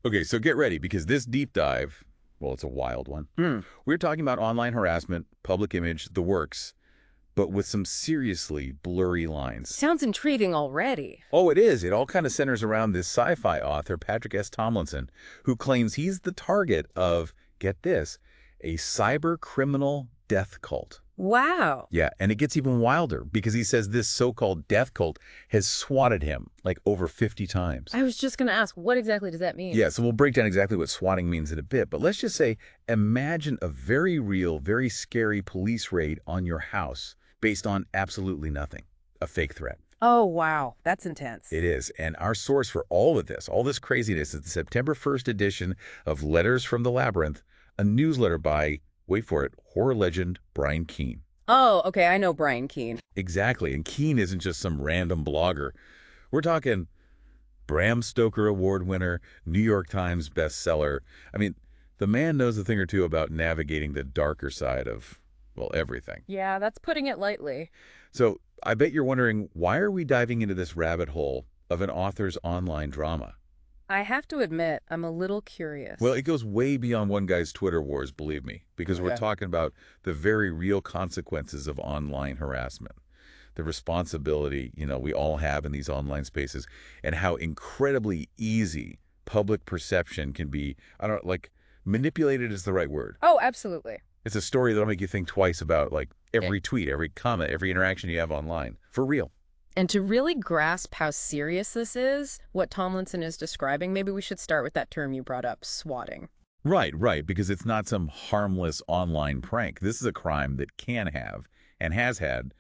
Okay, so get ready because this deep dive, well, it's a wild one. Hmm. We're talking about online harassment, public image, the works, but with some seriously blurry lines. Sounds intriguing already. Oh, it is. It all kind of centers around this sci-fi author, Patrick Tomlinson, who claims he's the target of, get this, a cyber criminal death cult. Wow. Yeah, and it gets even wilder because he says this so-called death cult has swatted him like over 50 times. I was just going to ask, what exactly does that mean? Yeah, so we'll break down exactly what swatting means in a bit, but let's just say, imagine a very real, very scary police raid on your house based on absolutely nothing, a fake threat. Oh, wow. That's intense. It is, and our source for all this craziness, is the September 1st edition of Letters from the Labyrinth, a newsletter by, wait for it, horror legend Brian Keene. Oh, okay. I know Brian Keene. Exactly, and Keene isn't just some random blogger. We're talking Bram Stoker Award winner, New York Times bestseller. I mean, the man knows a thing or two about navigating the darker side of, well, everything. Yeah, that's putting it lightly. So I bet you're wondering, why are we diving into this rabbit hole of an author's online drama? I have to admit, I'm a little curious. Well, it goes way beyond one guy's Twitter wars, believe me, because we're Okay. talking about the very real consequences of online harassment. The responsibility, we all have in these online spaces, and how incredibly easy public perception can be, I don't like, manipulated is the right word. Oh, absolutely. It's a story that'll make you think twice about, like, every tweet, every comment, every interaction you have online. For real. And to really grasp how serious this is, what Tomlinson is describing, maybe we should start with that term you brought up, swatting. Right, because it's not some harmless online prank. This is a crime that can have, and has had,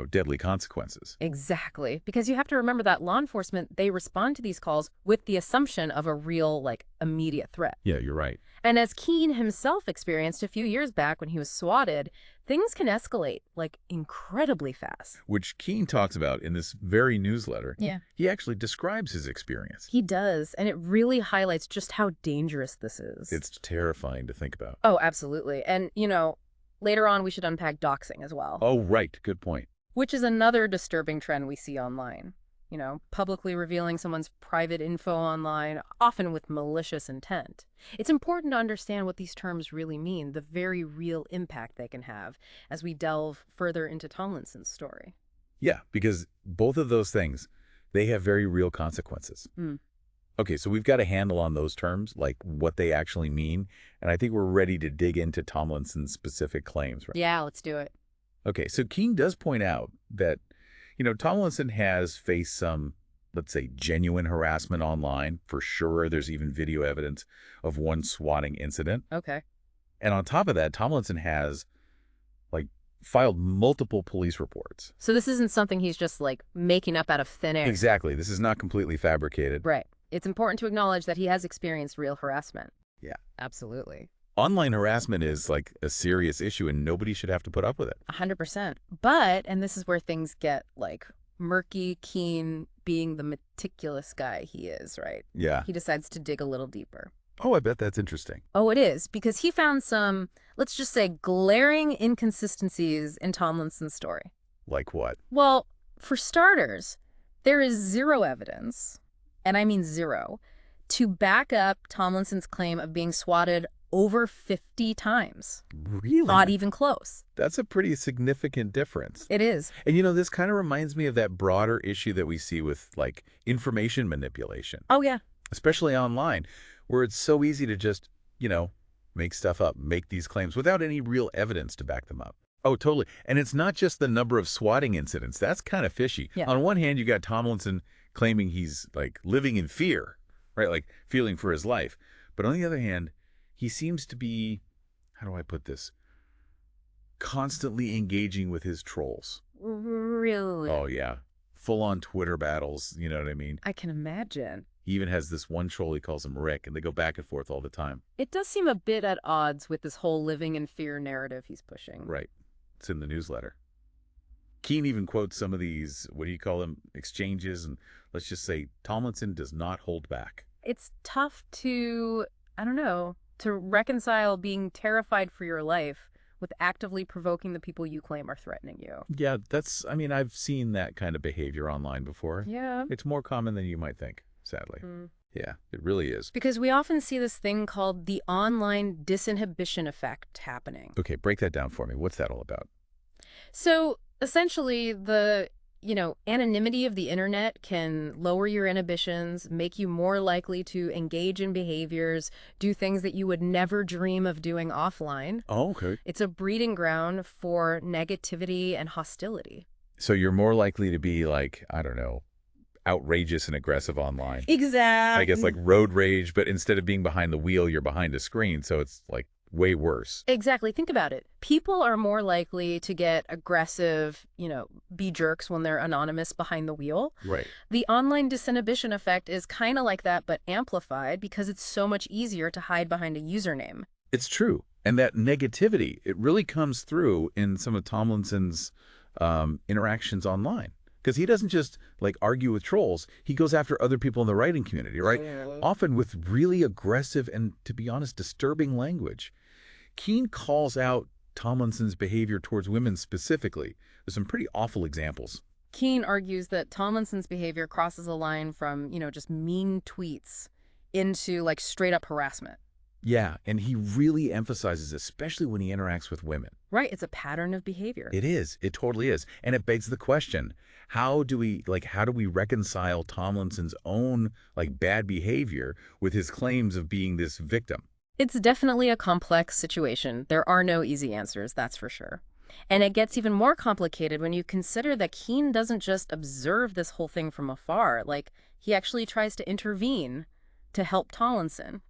deadly consequences. Exactly. Because you have to remember that law enforcement, they respond to these calls with the assumption of a real, immediate threat. Yeah, you're right. And as Keene himself experienced a few years back when he was swatted, things can escalate, incredibly fast. Which Keene talks about in this very newsletter. Yeah. He actually describes his experience. He does, and it really highlights just how dangerous this is. It's terrifying to think about. Oh, absolutely. And, later on we should unpack doxing as well. Oh, right. Good point. Which is another disturbing trend we see online. Publicly revealing someone's private info online, often with malicious intent. It's important to understand what these terms really mean, the very real impact they can have, as we delve further into Tomlinson's story. Yeah, because both of those things, they have very real consequences. Mm. Okay, so we've got a handle on those terms, like what they actually mean, and I think we're ready to dig into Tomlinson's specific claims. Right? Yeah, let's do it. Okay, so Keene does point out that, Tomlinson has faced some, let's say, genuine harassment online. For sure, there's even video evidence of one swatting incident. Okay. And on top of that, Tomlinson has, filed multiple police reports. So this isn't something he's just, making up out of thin air. Exactly. This is not completely fabricated. Right. It's important to acknowledge that he has experienced real harassment. Yeah. Absolutely. Online harassment is, a serious issue, and nobody should have to put up with it. 100%. But, and this is where things get, murky, Keene, being the meticulous guy he is, right? Yeah. He decides to dig a little deeper. Oh, I bet that's interesting. Oh, it is, because he found some, let's just say, glaring inconsistencies in Tomlinson's story. Like what? Well, for starters, there is zero evidence, and I mean zero, to back up Tomlinson's claim of being swatted over 50 times. Really? Not even close. That's a pretty significant difference. It is. And this kind of reminds me of that broader issue that we see with, information manipulation, Oh, yeah. especially online, where it's so easy to just, make stuff up, make these claims without any real evidence to back them up. Oh, totally. And it's not just the number of swatting incidents. That's kind of fishy. Yeah. On one hand, you got Tomlinson claiming he's, living in fear, right? Feeling for his life. But on the other hand, he seems to be, how do I put this, constantly engaging with his trolls. Really? Oh, yeah. Full-on Twitter battles, you know what I mean? I can imagine. He even has this one troll, he calls him Rick, and they go back and forth all the time. It does seem a bit at odds with this whole living in fear narrative he's pushing. Right. It's in the newsletter. Keene even quotes some of these, what do you call them, exchanges, and let's just say Tomlinson does not hold back. It's tough to, I don't know, to reconcile being terrified for your life with actively provoking the people you claim are threatening you. Yeah, I've seen that kind of behavior online before. Yeah. It's more common than you might think, sadly. Yeah, it really is. Because we often see this thing called the online disinhibition effect happening. Okay, break that down for me. What's that all about? So essentially, anonymity of the internet can lower your inhibitions, make you more likely to engage in behaviors, do things that you would never dream of doing offline. Oh, okay. It's a breeding ground for negativity and hostility. So you're more likely to be like, I don't know, outrageous and aggressive online. I guess like Exactly. road rage, but instead of being behind the wheel, you're behind a screen, so it's like way worse. Exactly. Think about it. People are more likely to get aggressive, be jerks when they're anonymous behind the wheel. Right. The online disinhibition effect is kind of like that, but amplified because it's so much easier to hide behind a username. It's true. And that negativity, it really comes through in some of Tomlinson's interactions online. Because he doesn't just like argue with trolls, he goes after other people in the writing community, right? Often with really aggressive and, to be honest, disturbing language. Keene calls out Tomlinson's behavior towards women specifically. There's some pretty awful examples. Keene argues that Tomlinson's behavior crosses a line from, just mean tweets into like straight up harassment. Yeah, and he really emphasizes, especially when he interacts with women. Right. It's a pattern of behavior. It is. It totally is. And it begs the question, how do we reconcile Tomlinson's own bad behavior with his claims of being this victim? It's definitely a complex situation. There are no easy answers, that's for sure. And it gets even more complicated when you consider that Keene doesn't just observe this whole thing from afar. Like, he actually tries to intervene to help Tomlinson.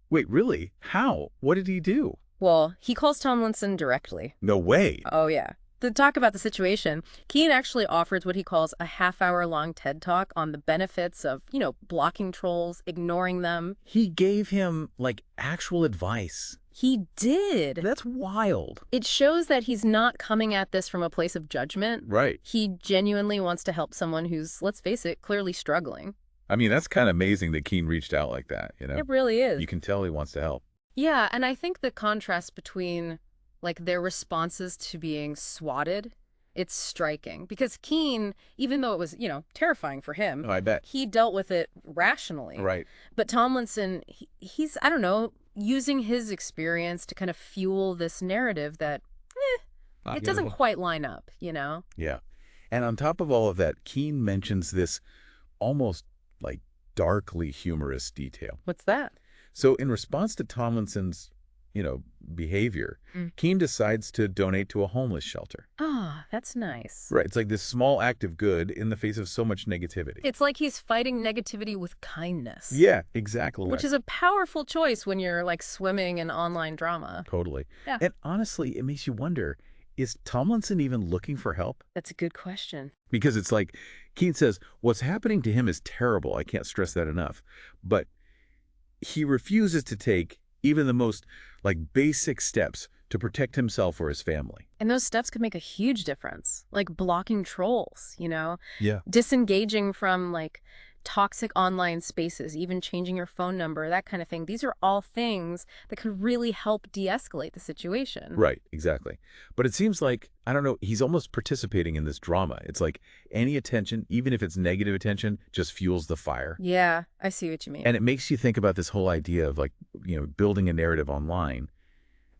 Wait, really? How? What did he do? Well, he calls Tomlinson directly. No way. Oh, yeah. To talk about the situation, Keene actually offers what he calls a half-hour-long TED Talk on the benefits of, blocking trolls, ignoring them. He gave him, actual advice. He did. That's wild. It shows that he's not coming at this from a place of judgment. Right. He genuinely wants to help someone who's, let's face it, clearly struggling. I mean, that's kind of amazing that Keene reached out like that, It really is. You can tell he wants to help. Yeah, and I think the contrast between, their responses to being swatted, it's striking. Because Keene, even though it was, terrifying for him, Oh, I bet. he dealt with it rationally. Right. But Tomlinson, he's, I don't know, using his experience to kind of fuel this narrative that, it doesn't quite line up, Yeah. And on top of all of that, Keene mentions this almost darkly humorous detail. What's that? So in response to Tomlinson's, behavior, Keene decides to donate to a homeless shelter. Ah, that's nice. Right. It's like this small act of good in the face of so much negativity. It's like he's fighting negativity with kindness. Yeah, exactly. Which is a powerful choice when you're swimming in online drama. Totally. Yeah. And honestly, it makes you wonder, is Tomlinson even looking for help? That's a good question. Because it's like, Keene says, what's happening to him is terrible. I can't stress that enough. But he refuses to take even the most basic steps to protect himself or his family. And those steps could make a huge difference. Like blocking trolls, Yeah. disengaging from toxic online spaces, even changing your phone number, that kind of thing. These are all things that could really help de-escalate the situation. Right, exactly. But it seems like, I don't know, he's almost participating in this drama. It's like any attention, even if it's negative attention, just fuels the fire. Yeah, I see what you mean. And it makes you think about this whole idea of building a narrative online.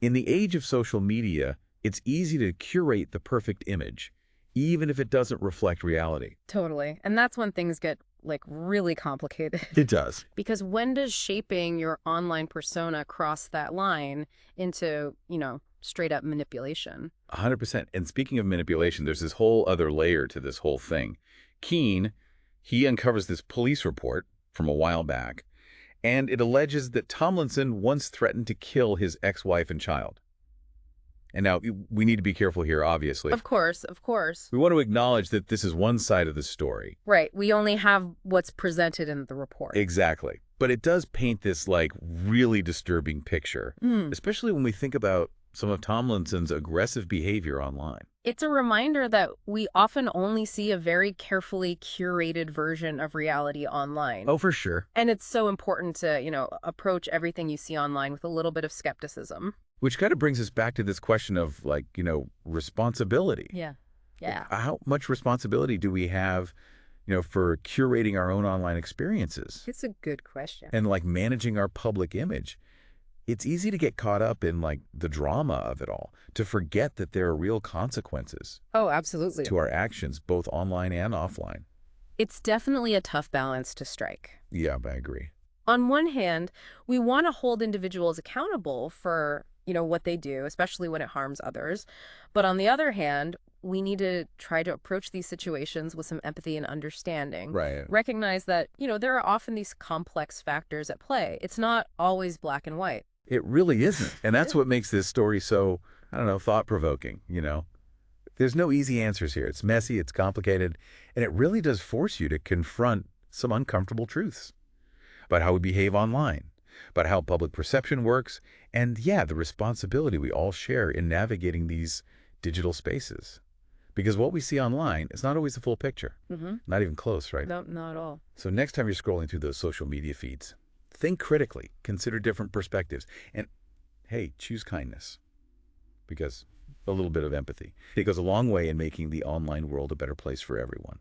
In the age of social media, it's easy to curate the perfect image, even if it doesn't reflect reality. Totally. And that's when things get really complicated. It does. Because when does shaping your online persona cross that line into, straight up manipulation? 100%. And speaking of manipulation, there's this whole other layer to this whole thing. Keene, he uncovers this police report from a while back, and it alleges that Tomlinson once threatened to kill his ex-wife and child. And now, we need to be careful here, obviously. Of course, of course. We want to acknowledge that this is one side of the story. Right. We only have what's presented in the report. Exactly. But it does paint this, really disturbing picture, especially when we think about some of Tomlinson's aggressive behavior online. It's a reminder that we often only see a very carefully curated version of reality online. Oh, for sure. And it's so important to, approach everything you see online with a little bit of skepticism. Which kind of brings us back to this question of, responsibility. Yeah. Yeah. How much responsibility do we have for curating our own online experiences It's a good question. and like managing our public image. It's easy to get caught up in like the drama of it all, to forget that there are real consequences Oh, absolutely. to our actions, both online and offline. It's definitely a tough balance to strike. Yeah, I agree. On one hand, we want to hold individuals accountable for, what they do, especially when it harms others. But on the other hand, we need to try to approach these situations with some empathy and understanding. Right. Recognize that, there are often these complex factors at play. It's not always black and white. It really isn't. And that's what makes this story so, I don't know, thought-provoking. There's no easy answers here. It's messy, it's complicated, and it really does force you to confront some uncomfortable truths about how we behave online, about how public perception works, and yeah, the responsibility we all share in navigating these digital spaces. Because what we see online is not always the full picture. Not even close, right? No, not at all. So next time you're scrolling through those social media feeds, think critically, consider different perspectives, and hey, choose kindness. Because a little bit of empathy, it goes a long way in making the online world a better place for everyone.